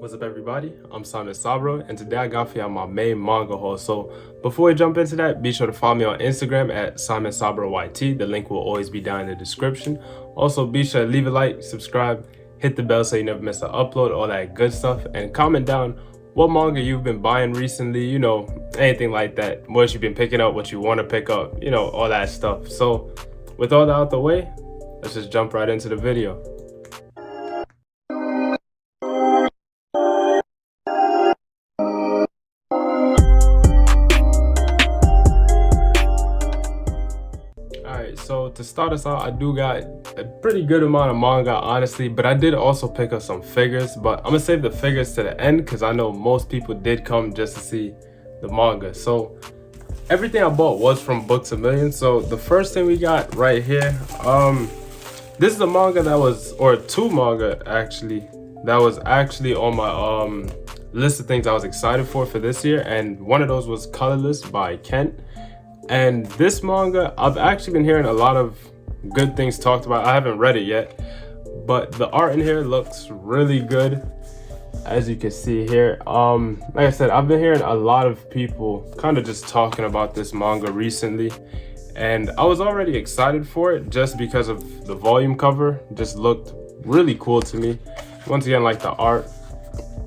What's up, everybody? I'm Simon Sabro, and today I got for y'all my main manga haul. So before we jump into that, be sure to follow me on Instagram at Simon Sabro YT. The link will always be down in the description. Also, be sure to leave a like, subscribe, hit the bell so you never miss an upload, all that good stuff, and comment down what manga you've been buying recently, anything like that. What you've been picking up, what you want to pick up, all that stuff. So with all that out the way, let's just jump right into the video. So to start us out, I do got a pretty good amount of manga, honestly, but I did also pick up some figures, but I'm gonna save the figures to the end because I know most people did come just to see the manga. So everything I bought was from Books A Million. So the first thing we got right here, this is a manga that was, or two manga actually, that was actually on my list of things I was excited for this year, and one of those was Colorless by Kent. And this manga, I've actually been hearing a lot of good things talked about. I haven't read it yet, but the art in here looks really good, as you can see here. Like I said, I've been hearing a lot of people kind of just talking about this manga recently, and I was already excited for it just because of the volume cover. Just looked really cool to me. Once again, like the art.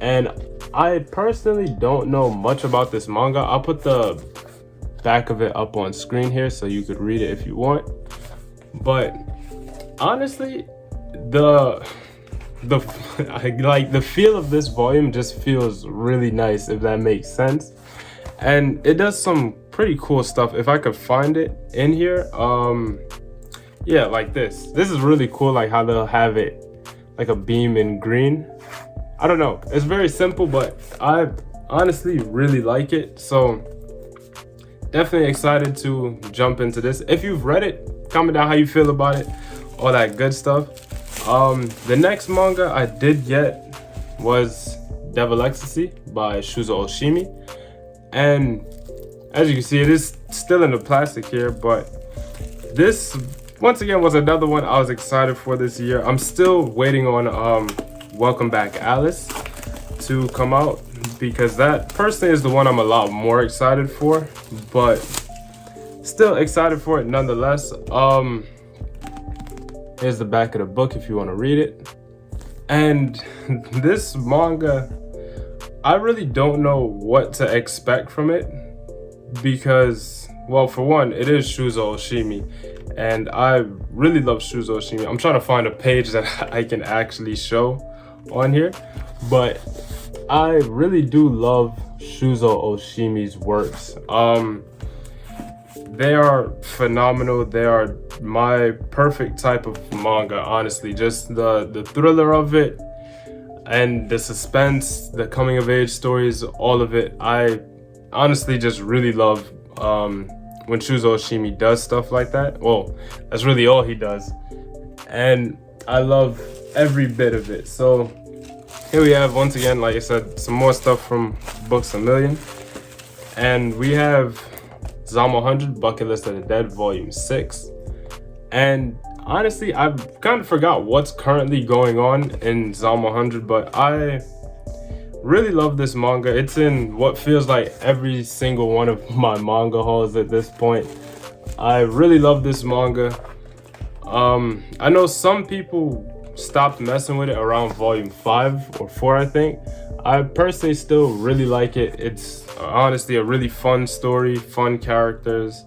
And I personally don't know much about this manga. I'll put the back of it up on screen here so you could read it if you want, but honestly the like the feel of this volume just feels really nice, if that makes sense, and it does some pretty cool stuff. If I could find it in here, yeah, like this is really cool, like how they'll have it like a beam in green. I don't know, it's very simple, but I honestly really like it. So definitely excited to jump into this. If you've read it, comment down how you feel about it, all that good stuff. The next manga I did get was Devil Ecstasy by Shuzo Oshimi, and as you can see, it is still in the plastic here, but this once again was another one I was excited for this year. I'm still waiting on Welcome Back Alice to come out, because that personally is the one I'm a lot more excited for, but still excited for it nonetheless. Here's the back of the book if you want to read it. And this manga, I really don't know what to expect from it, because, well, for one, it is Shuzo Oshimi, and I really love Shuzo Oshimi. I'm trying to find a page that I can actually show on here, but I really do love Shuzo Oshimi's works. They are phenomenal. They are my perfect type of manga, honestly. Just the thriller of it and the suspense, the coming of age stories, all of it. I honestly just really love when Shuzo Oshimi does stuff like that. Well, that's really all he does, and I love every bit of it. So here we have, once again, like I said, some more stuff from Books A Million. And we have Zom 100 Bucket List of the Dead Volume 6. And honestly, I've kind of forgot what's currently going on in Zom 100, but I really love this manga. It's in what feels like every single one of my manga hauls at this point. I really love this manga. I know some people stopped messing with it around volume 5 or 4, I think. I personally still really like it. It's honestly a really fun story, fun characters,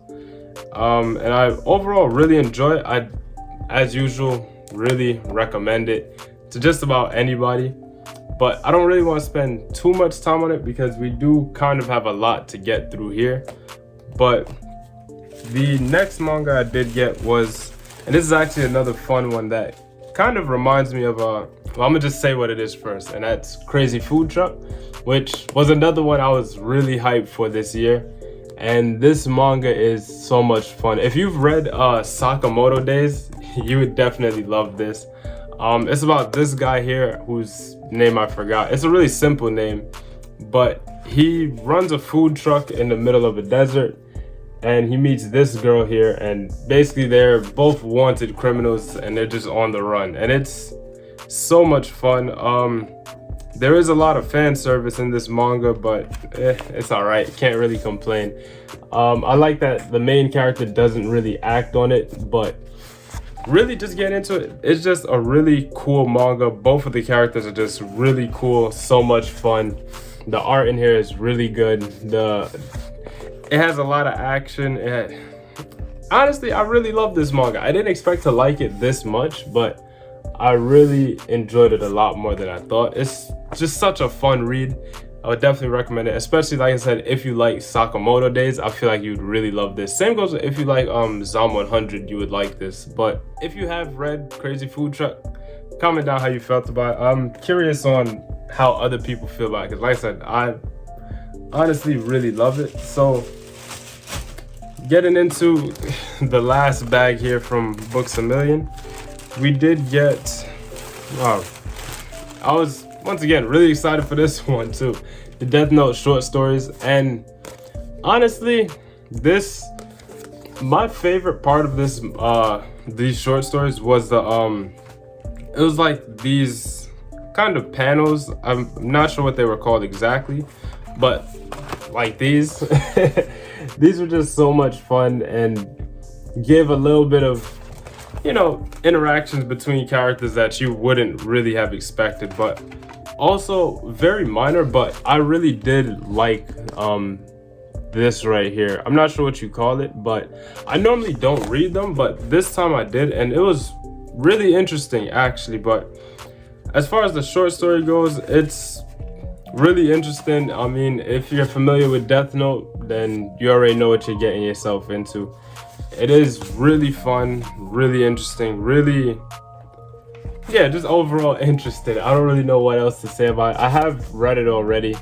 and I overall really enjoy it. I, as usual, really recommend it to just about anybody, but I don't really want to spend too much time on it because we do kind of have a lot to get through here. But the next manga I did get was, and this is actually another fun one that kind of reminds me of well, I'm gonna just say what it is first, and that's Crazy Food Truck, which was another one I was really hyped for this year. And this manga is so much fun. If you've read Sakamoto Days, you would definitely love this. It's about this guy here whose name I forgot. It's a really simple name, but he runs a food truck in the middle of a desert, and he meets this girl here, and basically they're both wanted criminals and they're just on the run, and it's so much fun. There is a lot of fan service in this manga, but it's all right. Can't really complain. I like that the main character doesn't really act on it, but really just get into it. It's just a really cool manga. Both of the characters are just really cool. So much fun. The art in here is really good. It has a lot of action. Honestly, I really love this manga. I didn't expect to like it this much, but I really enjoyed it a lot more than I thought. It's just such a fun read. I would definitely recommend it, especially like I said, if you like Sakamoto Days, I feel like you'd really love this. Same goes if you like Zom 100, you would like this. But if you have read Crazy Food Truck, comment down how you felt about it. I'm curious on how other people feel about it, because like I said, I honestly really love it. So getting into the last bag here from Books A Million, we did get, wow, I was once again really excited for this one too, the Death Note short stories. And honestly, my favorite part of this these short stories was the it was like these kind of panels. I'm not sure what they were called exactly, but like these these were just so much fun and give a little bit of, you know, interactions between characters that you wouldn't really have expected, but also very minor. But I really did like this right here. I'm not sure what you call it, but I normally don't read them, but this time I did, and it was really interesting actually. But as far as the short story goes, it's really interesting. I mean, if you're familiar with Death Note, then you already know what you're getting yourself into. It is really fun, really interesting, really, yeah, just overall interesting. I don't really know what else to say about it. I have read it already,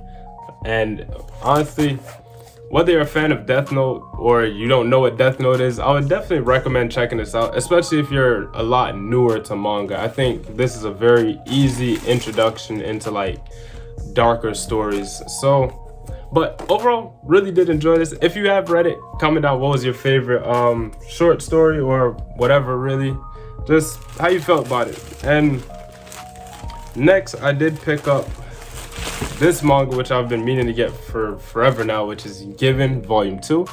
and honestly, whether you're a fan of Death Note or you don't know what Death Note is, I would definitely recommend checking this out, especially if you're a lot newer to manga. I think this is a very easy introduction into like darker stories. So, but overall, really did enjoy this. If you have read it, comment down what was your favorite short story or whatever, really, just how you felt about it. And next, I did pick up this manga, which I've been meaning to get for forever now, which is Given Volume 2.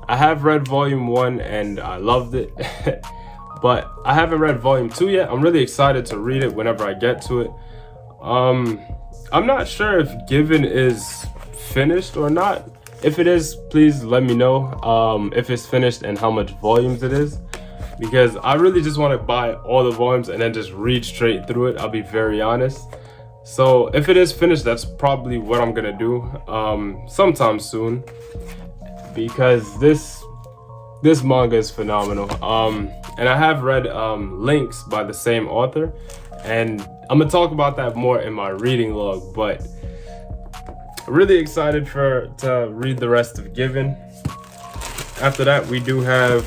I have read Volume 1 and I loved it, but I haven't read Volume 2 yet. I'm really excited to read it whenever I get to it. I'm not sure if Given is finished or not. If it is, please let me know if it's finished and how much volumes it is, because I really just want to buy all the volumes and then just read straight through it. I'll be very honest. So if it is finished, that's probably what I'm gonna do sometime soon, because this manga is phenomenal. And I have read Links by the same author, and I'm gonna talk about that more in my reading log. But really excited to read the rest of Given. After that, we do have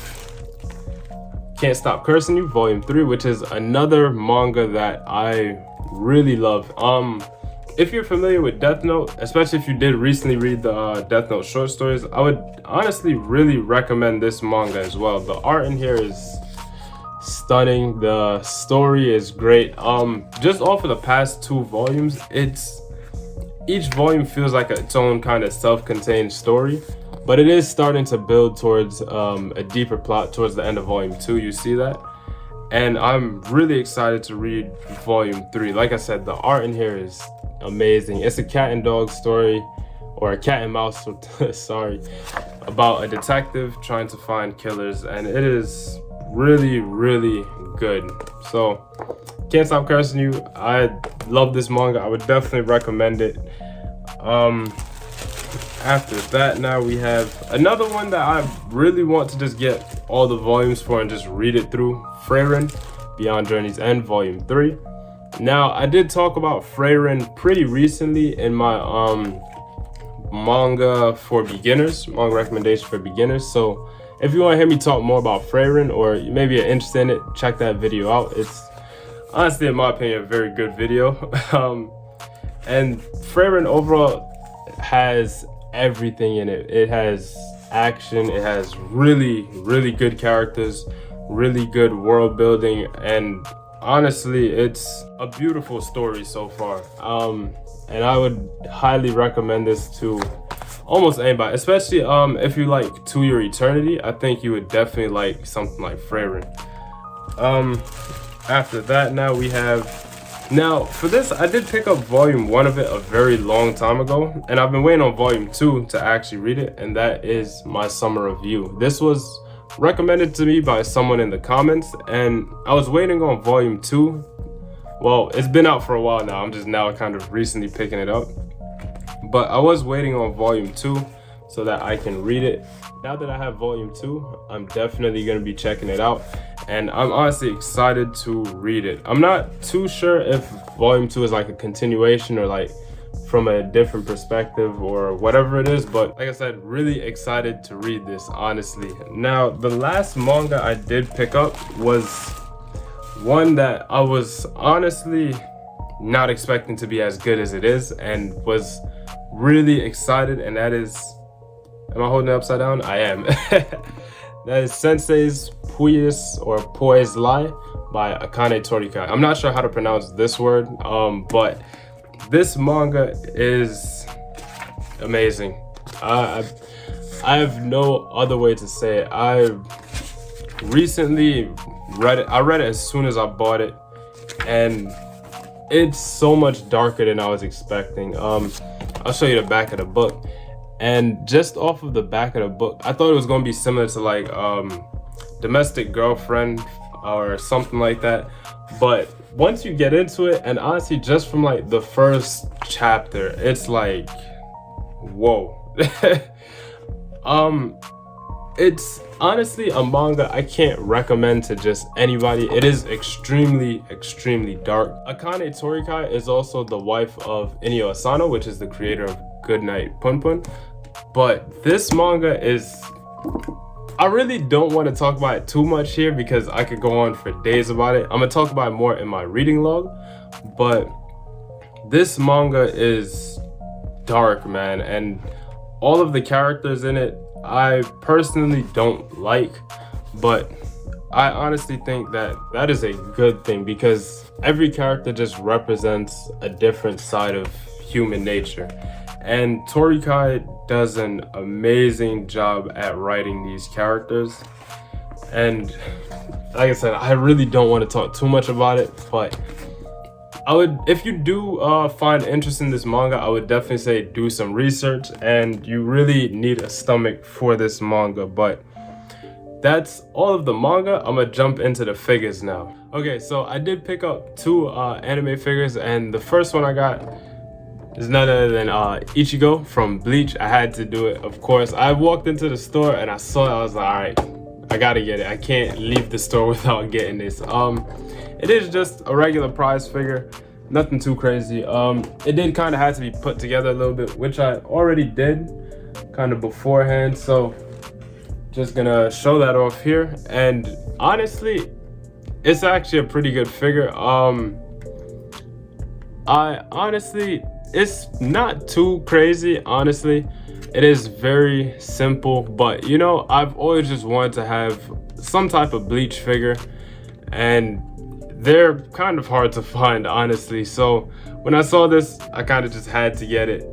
Can't Stop Cursing You Volume 3, which is another manga that I really love. If you're familiar with Death Note, especially if you did recently read the Death Note short stories, I would honestly really recommend this manga as well. The art in here is stunning. The story is great. Just off of the past 2 volumes, each volume feels like its own kind of self-contained story, but it is starting to build towards a deeper plot towards the end of Volume 2. You see that? And I'm really excited to read Volume 3. Like I said, the art in here is amazing. It's a cat and dog story, or a cat and mouse, sorry, about a detective trying to find killers, and it is really, really good. So, Can't Stop Cursing You, I love this manga. I would definitely recommend it. After that, now we have another one that I really want to just get all the volumes for and just read it through. Frieren, Beyond Journey's End, Volume 3. Now, I did talk about Frieren pretty recently in my manga for beginners, manga recommendation for beginners. So if you want to hear me talk more about Frieren, or maybe you're interested in it, check that video out. It's honestly, in my opinion, a very good video. And Frieren overall has everything in it. It has action, it has really, really good characters, really good world building, and honestly, it's a beautiful story so far. and I would highly recommend this to almost anybody, especially if you like To Your Eternity. I think you would definitely like something like Freyrin. After that, now for this, I did pick up volume 1 of it a very long time ago, and I've been waiting on volume 2 to actually read it, and that is My Summer Review. This was recommended to me by someone in the comments, and I was waiting on volume 2. Well, it's been out for a while now. I'm just now kind of recently picking it up, but I was waiting on volume 2 so that I can read it. Now that I have volume 2, I'm definitely going to be checking it out, and I'm honestly excited to read it. I'm not too sure if volume 2 is like a continuation or like from a different perspective or whatever it is, but like I said, really excited to read this, honestly. Now, the last manga I did pick up was one that I was honestly not expecting to be as good as it is, and was really excited, and that is, am I holding it upside down? I am. That is Sensei's Puis or Poise Lie by Akane Torikai. I'm not sure how to pronounce this word, but this manga is amazing. I have no other way to say it. I recently read it. I read it as soon as I bought it, and it's so much darker than I was expecting. I'll show you the back of the book, and just off of the back of the book, I thought it was going to be similar to like Domestic Girlfriend or something like that, but once you get into it, and honestly just from like the first chapter, it's like, whoa. It's honestly a manga I can't recommend to just anybody. It is extremely dark. Akane Torikai is also the wife of Inio Asano, which is the creator of Goodnight Punpun. But this manga is, I really don't want to talk about it too much here because I could go on for days about it. I'm gonna talk about it more in my reading log, but this manga is dark, man, and all of the characters in it I personally don't like, but I honestly think that that is a good thing because every character just represents a different side of human nature, and Torikai does an amazing job at writing these characters. And like I said, I really don't want to talk too much about it, but I would, if you do find interest in this manga, I would definitely say do some research, and you really need a stomach for this manga. But that's all of the manga. I'm gonna jump into the figures now. Okay, so I did pick up 2 anime figures, and the first one I got is none other than Ichigo from Bleach. I had to do it, of course. I walked into the store and I saw it. I was like, all right, I gotta get it. I can't leave the store without getting this. It is just a regular prize figure, nothing too crazy. It did kind of have to be put together a little bit, which I already did kind of beforehand. So just gonna show that off here. And honestly, it's actually a pretty good figure. It's not too crazy, honestly. It is very simple, but you know, I've always just wanted to have some type of Bleach figure, and they're kind of hard to find, honestly. So when I saw this, I kind of just had to get it.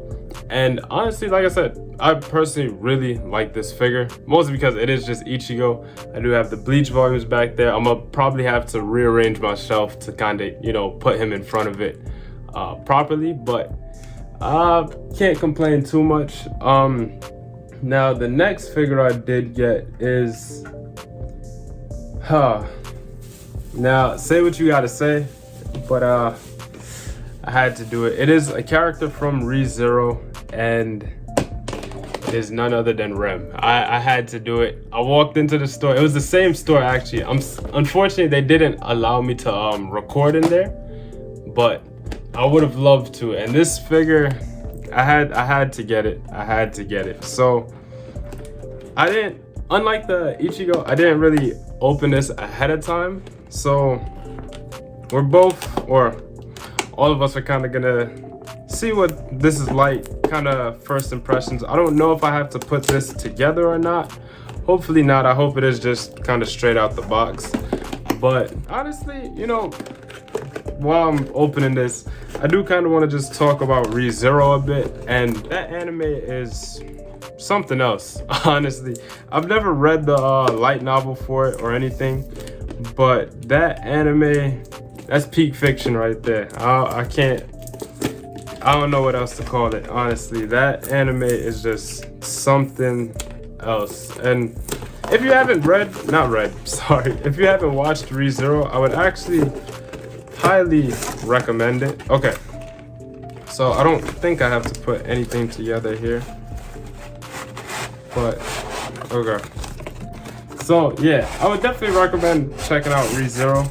And honestly, like I said, I personally really like this figure, mostly because it is just Ichigo. I do have the Bleach volumes back there. I'm gonna probably have to rearrange my shelf to kind of, you know, put him in front of it properly, but I can't complain too much. Now the next figure I did get is now say what you gotta say, but I had to do it. It is a character from Re:Zero, and it is none other than Rem. I had to do it. I walked into the store. It was the same store, actually. Unfortunately, they didn't allow me to record in there, but I would have loved to. And this figure, I had to get it. I had to get it. So I didn't, unlike the Ichigo, I didn't really open this ahead of time. So we're both, or all of us, are kind of gonna see what this is like, kind of first impressions. I don't know if I have to put this together or not. Hopefully not. I hope it is just kind of straight out the box. But honestly, you know, while I'm opening this, I do kind of want to just talk about ReZero a bit, and that anime is something else. Honestly, I've never read the light novel for it or anything, but that anime, that's peak fiction right there. I don't know what else to call it. Honestly, that anime is just something else. And if you haven't if you haven't watched ReZero, I would actually highly recommend it. Okay, so I don't think I have to put anything together here, but okay. So yeah, I would definitely recommend checking out ReZero.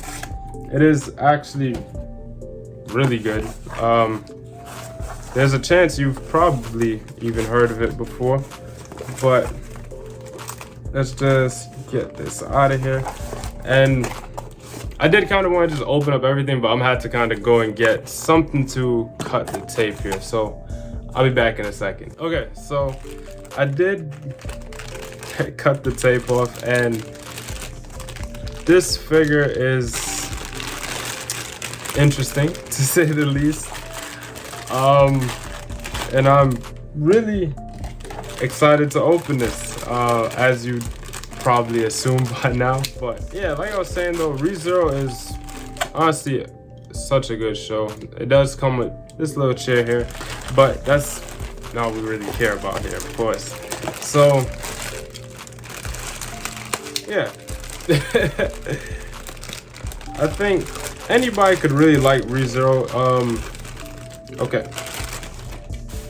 It is actually really good. There's a chance you've probably even heard of it before, but let's just get this out of here. And I did kind of want to just open up everything, but I'm gonna have to kind of go and get something to cut the tape here. So I'll be back in a second. Okay, so I did cut the tape off, and this figure is interesting to say the least. And I'm really excited to open this, as you probably assume by now. But yeah, like I was saying though, ReZero is honestly such a good show. It does come with this little chair here, but that's not what we really care about here, of course. So yeah. I think anybody could really like ReZero. Okay.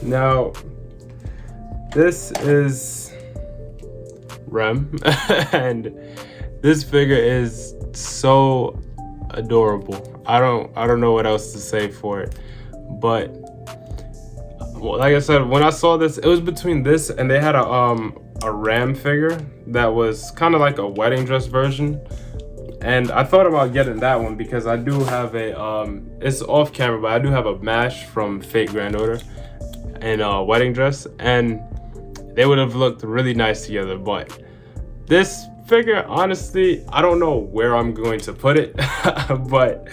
Now, this is Rem, and this figure is so adorable. I don't know what else to say for it, but well, like I said, when I saw this, it was between this and they had a Ram figure that was kind of like a wedding dress version. And I thought about getting that one because I do have a, it's off camera, but I do have a MASH from Fate Granddaughter in a wedding dress, and they would have looked really nice together. But this figure, honestly, I don't know where I'm going to put it, but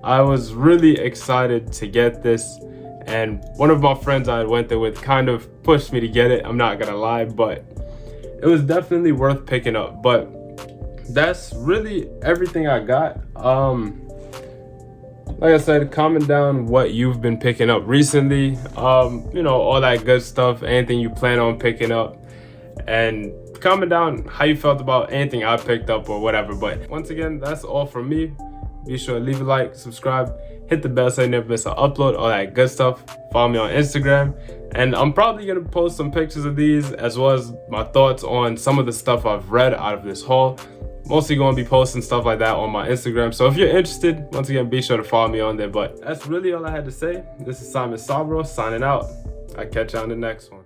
I was really excited to get this. And one of my friends I went there with kind of pushed me to get it, I'm not gonna lie, but it was definitely worth picking up. But that's really everything I got. Like I said, comment down what you've been picking up recently, you know, all that good stuff, anything you plan on picking up, and comment down how you felt about anything I picked up or whatever. But once again, that's all from me. Be sure to leave a like, subscribe, hit the bell so you never miss an upload, all that good stuff. Follow me on Instagram, and I'm probably gonna post some pictures of these as well as my thoughts on some of the stuff I've read out of this haul. Mostly going to be posting stuff like that on my Instagram, so if you're interested, once again, be sure to follow me on there. But that's really all I had to say. This is Simon Sabro signing out. I'll catch you on the next one.